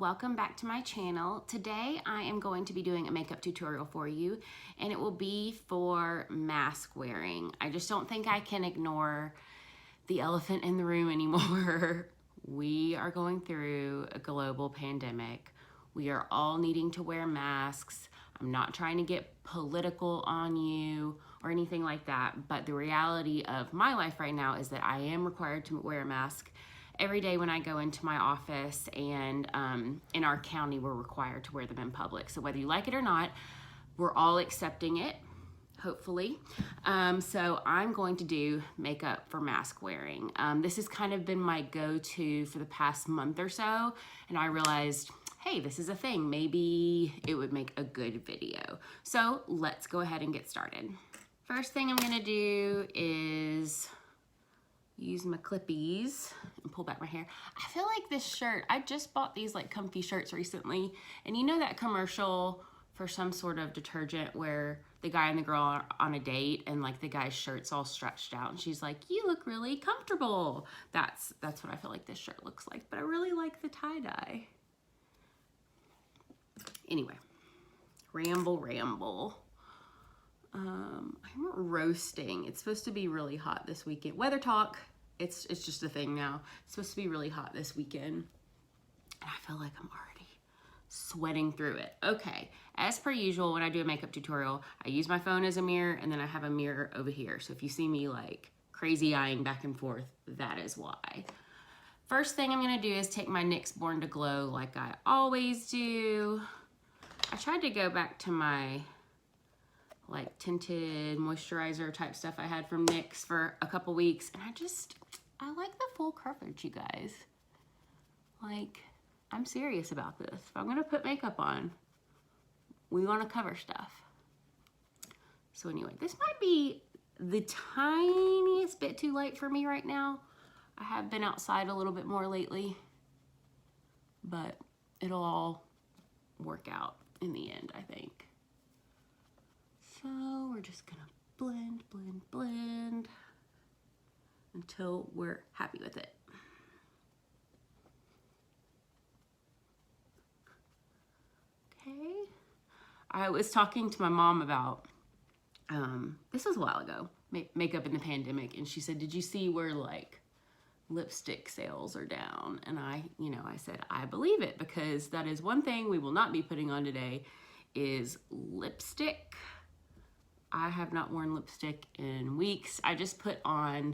welcome back to my channel. Today I am going to be doing a makeup tutorial for you, and it will be for mask wearing. I just don't think I can ignore the elephant in the room anymore. We are going through a global pandemic. We are all needing to wear masks. I'm not trying to get political on you or anything like that, but the reality of my life right now is that I am required to wear a mask every day when I go into my office, and in our county we're required to wear them in public. So whether you like it or not, we're all accepting it, hopefully. So I'm going to do makeup for mask wearing. This has kind of been my go-to for the past month or so, and I realized, hey, this is a thing. Maybe it would make a good video. So let's go ahead and get started. First thing I'm gonna do is use my clippies and pull back my hair. I feel like this shirt, I just bought these like comfy shirts recently, and you know that commercial for some sort of detergent where the guy and the girl are on a date and like the guy's shirt's all stretched out and she's like, you look really comfortable. That's what I feel like this shirt looks like, but I really like the tie-dye. Anyway, ramble. I'm roasting. It's supposed to be really hot this weekend. Weather talk, it's just a thing now. It's supposed to be really hot this weekend, and I feel like I'm already sweating through it. Okay, as per usual, when I do a makeup tutorial, I use my phone as a mirror, and then I have a mirror over here. So if you see me like crazy eyeing back and forth, that is why. First thing I'm gonna do is take my NYX Born to Glow like I always do. I tried to go back to my like tinted moisturizer type stuff I had from NYX for a couple weeks, and I like the full coverage, you guys. Like, I'm serious about this. If I'm gonna put makeup on, we wanna cover stuff. So anyway, this might be the tiniest bit too light for me right now. I have been outside a little bit more lately, but it'll all work out in the end, I think. So we're just gonna blend until we're happy with it. Okay. I was talking to my mom about, this was a while ago, makeup in the pandemic, and she said, did you see where like lipstick sales are down? And I said, I believe it, because that is one thing we will not be putting on today is lipstick. I have not worn lipstick in weeks. I just put on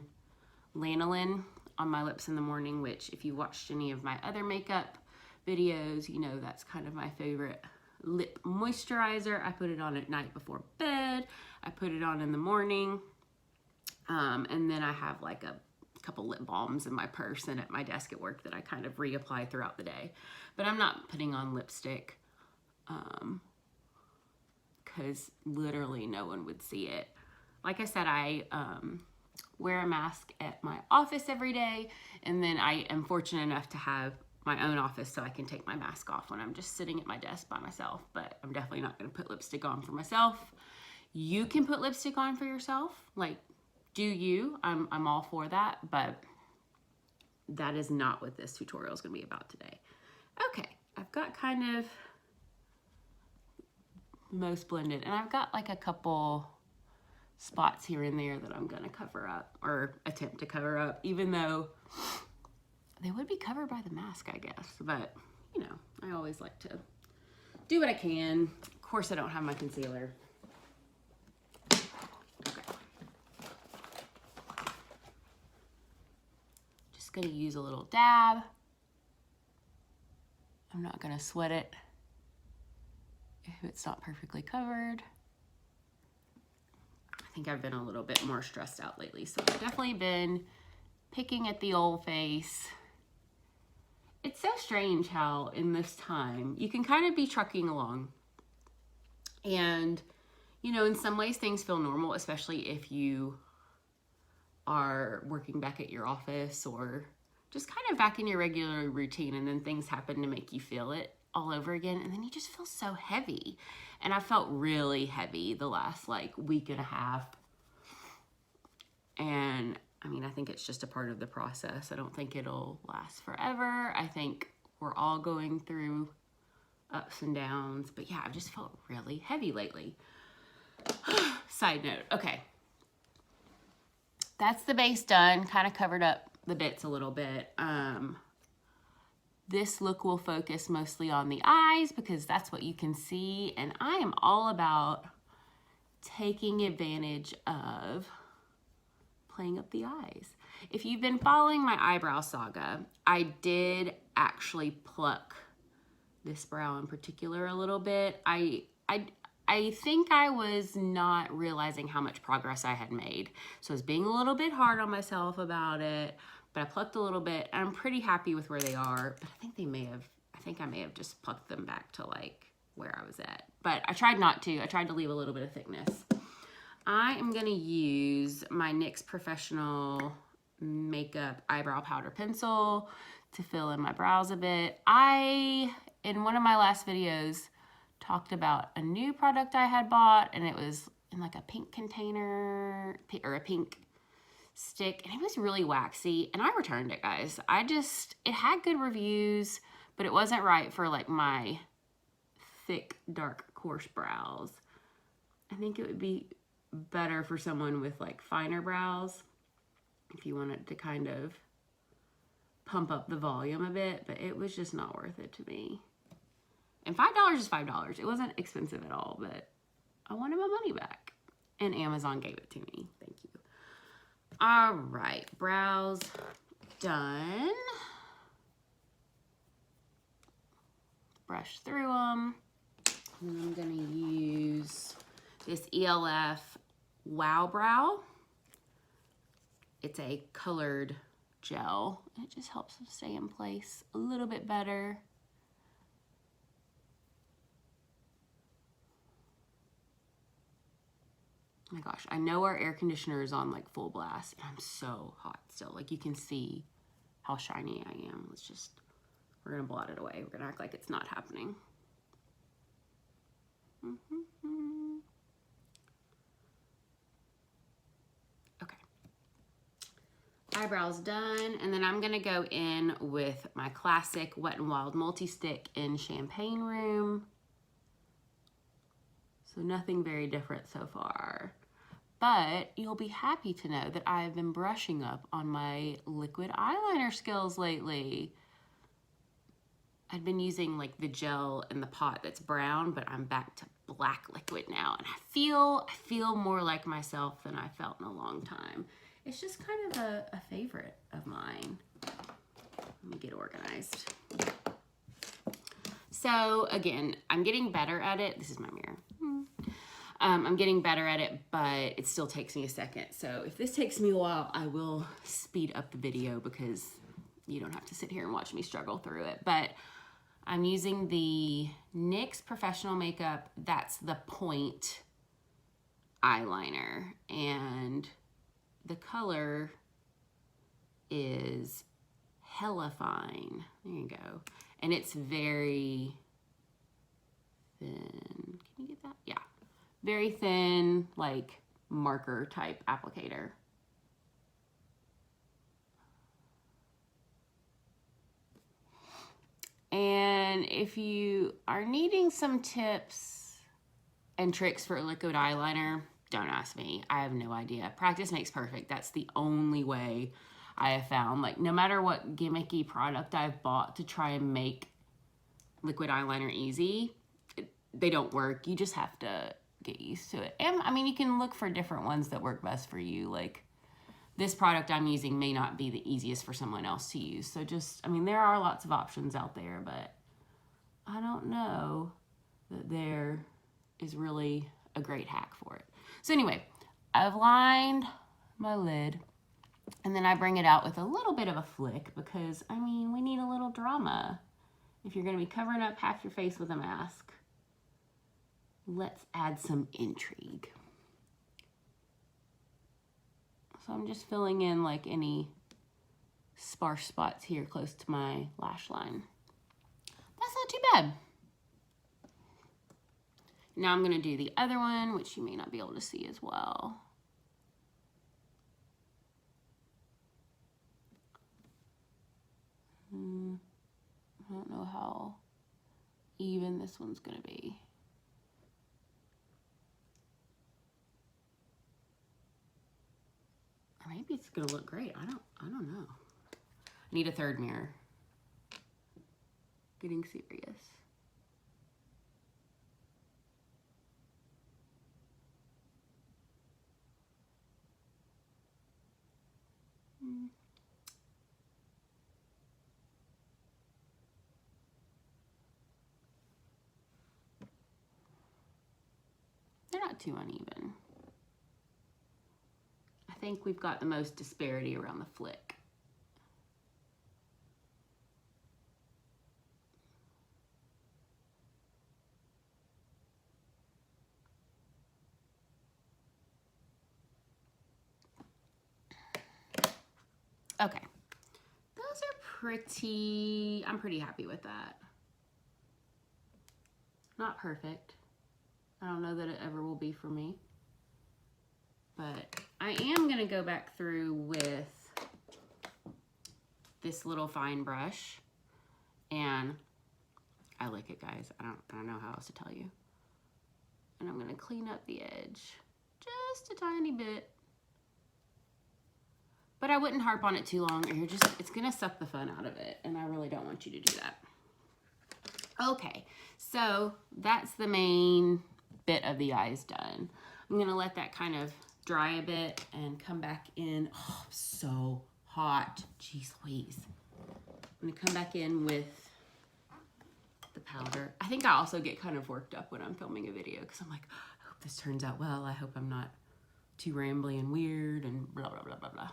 lanolin on my lips in the morning, which if you watched any of my other makeup videos, you know that's kind of my favorite lip moisturizer. I put it on at night before bed. I put it on in the morning. And then I have like a couple lip balms in my purse and at my desk at work that I kind of reapply throughout the day. But I'm not putting on lipstick because literally no one would see it. Like I said, I wear a mask at my office every day, and then I am fortunate enough to have my own office so I can take my mask off when I'm just sitting at my desk by myself, but I'm definitely not gonna put lipstick on for myself. You can put lipstick on for yourself, like, do you? I'm all for that, but that is not what this tutorial is gonna be about today. Okay, I've got kind of most blended, and I've got like a couple spots here and there that I'm gonna cover up, or attempt to cover up, even though they would be covered by the mask, I guess. But you know, I always like to do what I can. Of course, I don't have my concealer. Okay. Just gonna use a little dab. I'm not gonna sweat it if it's not perfectly covered. I think I've been a little bit more stressed out lately, so I've definitely been picking at the old face. It's so strange how in this time you can kind of be trucking along, and you know, in some ways things feel normal, especially if you are working back at your office or just kind of back in your regular routine, and then things happen to make you feel it all over again, and then you just feel so heavy. And I felt really heavy the last like week and a half, and I mean, I think it's just a part of the process. I don't think it'll last forever. I think We're all going through ups and downs, but yeah, I've just felt really heavy lately. Side note, okay. That's the base done, kind of covered up the bits a little bit. This look will focus mostly on the eyes because that's what you can see, and I am all about taking advantage of playing up the eyes. If you've been following my eyebrow saga, I did actually pluck this brow in particular a little bit. I think I was not realizing how much progress I had made. So I was being a little bit hard on myself about it, but I plucked a little bit. And I'm pretty happy with where they are, but I think I may have just plucked them back to like where I was at. But I tried not to. I tried to leave a little bit of thickness. I am gonna use my NYX Professional Makeup Eyebrow Powder Pencil to fill in my brows a bit. In one of my last videos, talked about a new product I had bought, and it was in like a pink container, or a pink stick, and it was really waxy, and I returned it, guys. It had good reviews, but it wasn't right for like my thick, dark, coarse brows. I think it would be better for someone with like finer brows if you wanted to kind of pump up the volume a bit, but it was just not worth it to me. And $5 is $5. It wasn't expensive at all, but I wanted my money back. And Amazon gave it to me. Thank you. All right, brows done. Brush through them. And I'm gonna use this ELF Wow Brow. It's a colored gel. It just helps them stay in place a little bit better. Oh my gosh, I know our air conditioner is on like full blast, and I'm so hot still. Like you can see how shiny I am. We're gonna blot it away. We're gonna act like it's not happening. Okay. Eyebrows done, and then I'm gonna go in with my classic Wet n Wild Multi-Stick in Champagne Room. So nothing very different so far. But you'll be happy to know that I have been brushing up on my liquid eyeliner skills lately. I've been using like the gel in the pot that's brown, but I'm back to black liquid now. And I feel more like myself than I felt in a long time. It's just kind of a favorite of mine. Let me get organized. So again, I'm getting better at it. This is my mirror. I'm getting better at it, but it still takes me a second. So if this takes me a while, I will speed up the video because you don't have to sit here and watch me struggle through it. But I'm using the NYX Professional Makeup, that's the Point eyeliner. And the color is Hella Fine. There you go. And it's very thin. Can you get that? Yeah. Very thin, like marker type applicator. And if you are needing some tips and tricks for liquid eyeliner, don't ask me. I have no idea. Practice makes perfect. That's the only way I have found. Like, no matter what gimmicky product I've bought to try and make liquid eyeliner easy, they don't work. You just have to get used to it. And I mean, you can look for different ones that work best for you. Like, this product I'm using may not be the easiest for someone else to use. So just, I mean, there are lots of options out there, but I don't know that there is really a great hack for it. So anyway, I've lined my lid, and then I bring it out with a little bit of a flick because, I mean, we need a little drama. If you're gonna be covering up half your face with a mask, let's add some intrigue. So I'm just filling in like any sparse spots here close to my lash line. That's not too bad. Now I'm gonna do the other one, which you may not be able to see as well. I don't know this one's gonna be. Or maybe it's gonna look great. I don't know. I need a third mirror. Getting serious. They're not too uneven. I think we've got the most disparity around the flick. Okay, those are pretty, I'm pretty happy with that. Not perfect. I don't know that it ever will be for me. But I am gonna go back through with this little fine brush, and I like it, guys. I don't know how else to tell you. And I'm gonna clean up the edge just a tiny bit. But I wouldn't harp on it too long, or it's gonna suck the fun out of it, and I really don't want you to do that. Okay, so that's the main bit of the eyes done. I'm gonna let that kind of dry a bit and come back in. Oh, so hot. Jeez Louise. I'm gonna come back in with the powder. I think I also get kind of worked up when I'm filming a video because I'm like, I hope this turns out well. I hope I'm not too rambly and weird and blah, blah, blah, blah, blah.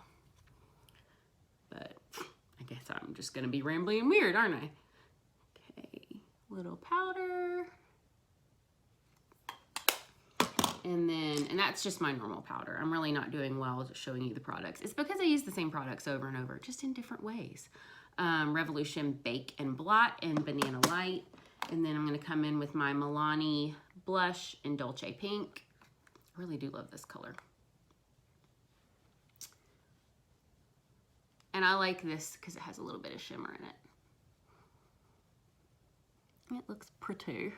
But I guess I'm just gonna be rambly and weird, aren't I? Okay, little powder. And that's just my normal powder. I'm really not doing well just showing you the products. It's because I use the same products over and over, just in different ways. Revolution Bake and Blot and Banana Light. And then I'm gonna come in with my Milani blush in Dolce Pink. I really do love this color. And I like this because it has a little bit of shimmer in it. It looks pretty.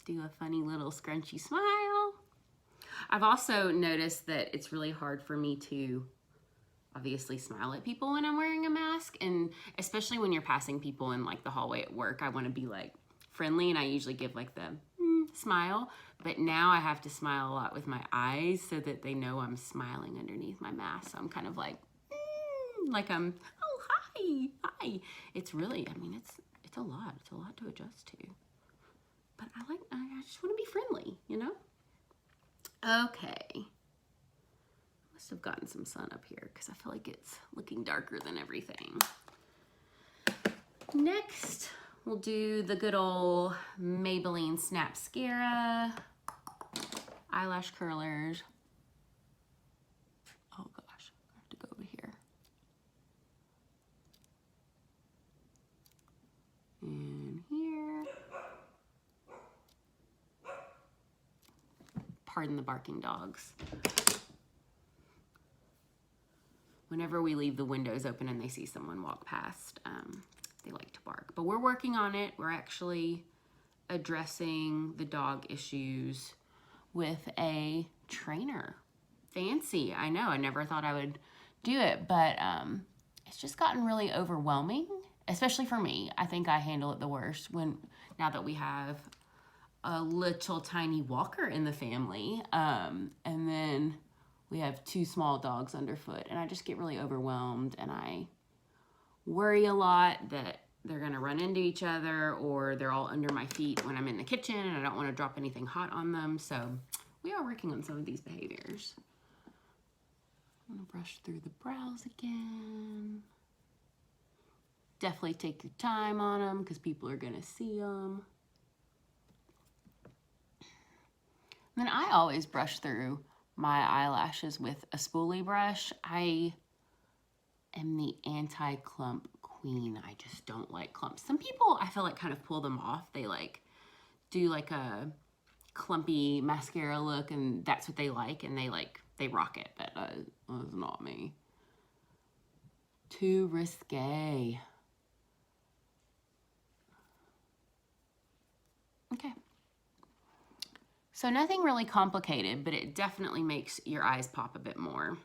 Do a funny little scrunchy smile. I've also noticed that it's really hard for me to obviously smile at people when I'm wearing a mask, and especially when you're passing people in like the hallway at work, I want to be like friendly, and I usually give like the smile, but now I have to smile a lot with my eyes so that they know I'm smiling underneath my mask. So I'm kind of like I'm, oh, hi. It's really, I mean, it's a lot to adjust to. But I just want to be friendly, you know? Okay. Must have gotten some sun up here because I feel like it's looking darker than everything. Next, we'll do the good old Maybelline Snapscara eyelash curlers. Oh gosh, I have to go over here. And here. Pardon the barking dogs. Whenever we leave the windows open and they see someone walk past, they like to bark. But we're working on it. We're actually addressing the dog issues with a trainer. Fancy, I know. I never thought I would do it, but it's just gotten really overwhelming, especially for me. I think I handle it the worst now that we have a little tiny walker in the family, and then we have 2 small dogs underfoot, and I just get really overwhelmed, and I worry a lot that they're gonna run into each other or they're all under my feet when I'm in the kitchen, and I don't want to drop anything hot on them. So we are working on some of these behaviors. I'm gonna brush through the brows again. Definitely take your time on them because people are gonna see them. Then I always brush through my eyelashes with a spoolie brush. I am the anti-clump queen. I just don't like clumps. Some people, I feel like, kind of pull them off. They like do like a clumpy mascara look, and that's what they like, and they rock it. But that's not me. Too risque. So nothing really complicated, but it definitely makes your eyes pop a bit more.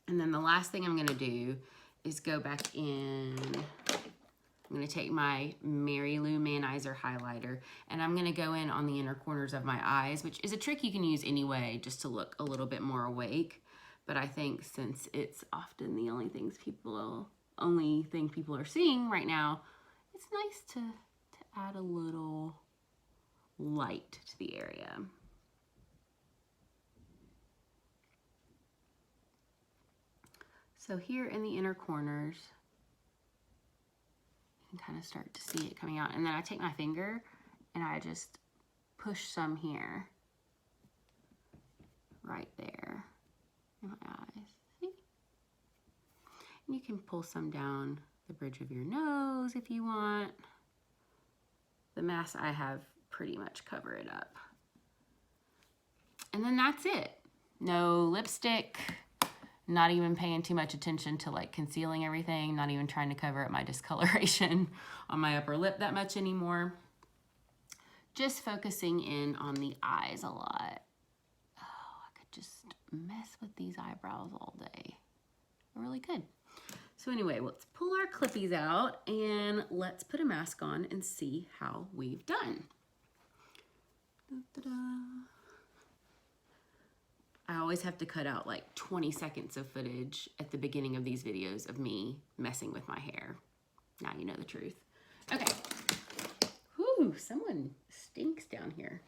And then the last thing I'm gonna do is go back in. I'm gonna take my Mary Lou Manizer highlighter, and I'm gonna go in on the inner corners of my eyes, which is a trick you can use anyway, just to look a little bit more awake. But I think since it's often the only thing people are seeing right now, it's nice to add a little light to the area. So here in the inner corners, you can kind of start to see it coming out. And then I take my finger and I just push some here, right there in my eyes. See? And you can pull some down the bridge of your nose if you want. The masks I have pretty much cover it up. And then that's it. No lipstick. Not even paying too much attention to like concealing everything, not even trying to cover up my discoloration on my upper lip that much anymore. Just focusing in on the eyes a lot. Oh, I could just mess with these eyebrows all day. Really good. So anyway, let's pull our clippies out and let's put a mask on and see how we've done. Da-da-da. I always have to cut out like 20 seconds of footage at the beginning of these videos of me messing with my hair. Now you know the truth. Okay. Whew, someone stinks down here.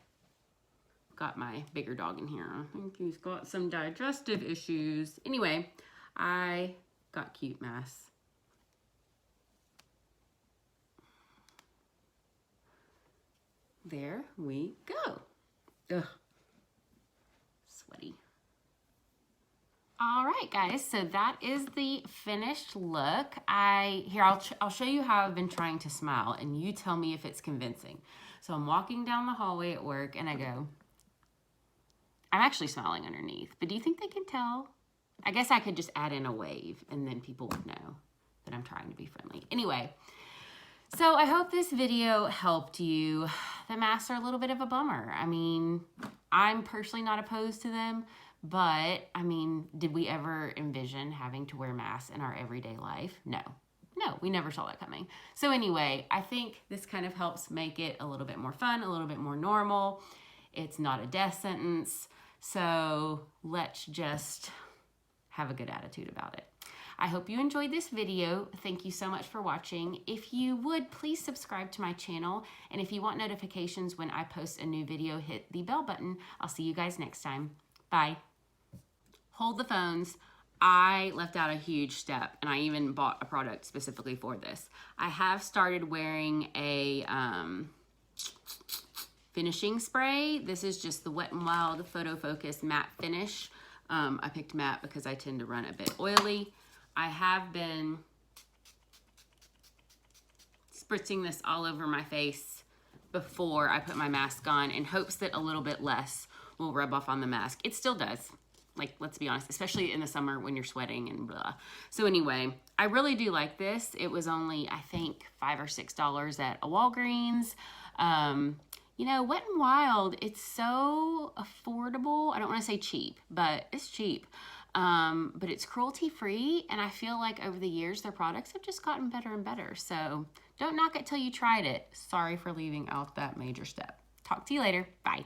Got my bigger dog in here. I think he's got some digestive issues. Anyway, I got cute masks. There we go. Ugh. Sweaty. All right, guys, so that is the finished look. I'll show you how I've been trying to smile, and you tell me if it's convincing. So I'm walking down the hallway at work, and I go, I'm actually smiling underneath, but do you think they can tell? I guess I could just add in a wave, and then people would know that I'm trying to be friendly. Anyway, so I hope this video helped you. The masks are a little bit of a bummer. I mean, I'm personally not opposed to them, but I mean, did we ever envision having to wear masks in our everyday life? No, we never saw that coming. So anyway, I think this kind of helps make it a little bit more fun, a little bit more normal. It's not a death sentence. So let's just have a good attitude about it. I hope you enjoyed this video. Thank you so much for watching. If you would, please subscribe to my channel. And if you want notifications when I post a new video, hit the bell button. I'll see you guys next time. Bye. Hold the phones. I left out a huge step, and I even bought a product specifically for this. I have started wearing a finishing spray. This is just the Wet n Wild Photo Focus Matte Finish. I picked matte because I tend to run a bit oily. I have been spritzing this all over my face before I put my mask on in hopes that a little bit less will rub off on the mask. It still does. Like, let's be honest, especially in the summer when you're sweating and blah. So anyway, I really do like this. It was only, I think, $5 or $6 at a Walgreens. You know, Wet n Wild, it's so affordable. I don't want to say cheap, but it's cheap. But it's cruelty-free, and I feel like over the years, their products have just gotten better and better. So don't knock it till you tried it. Sorry for leaving out that major step. Talk to you later. Bye.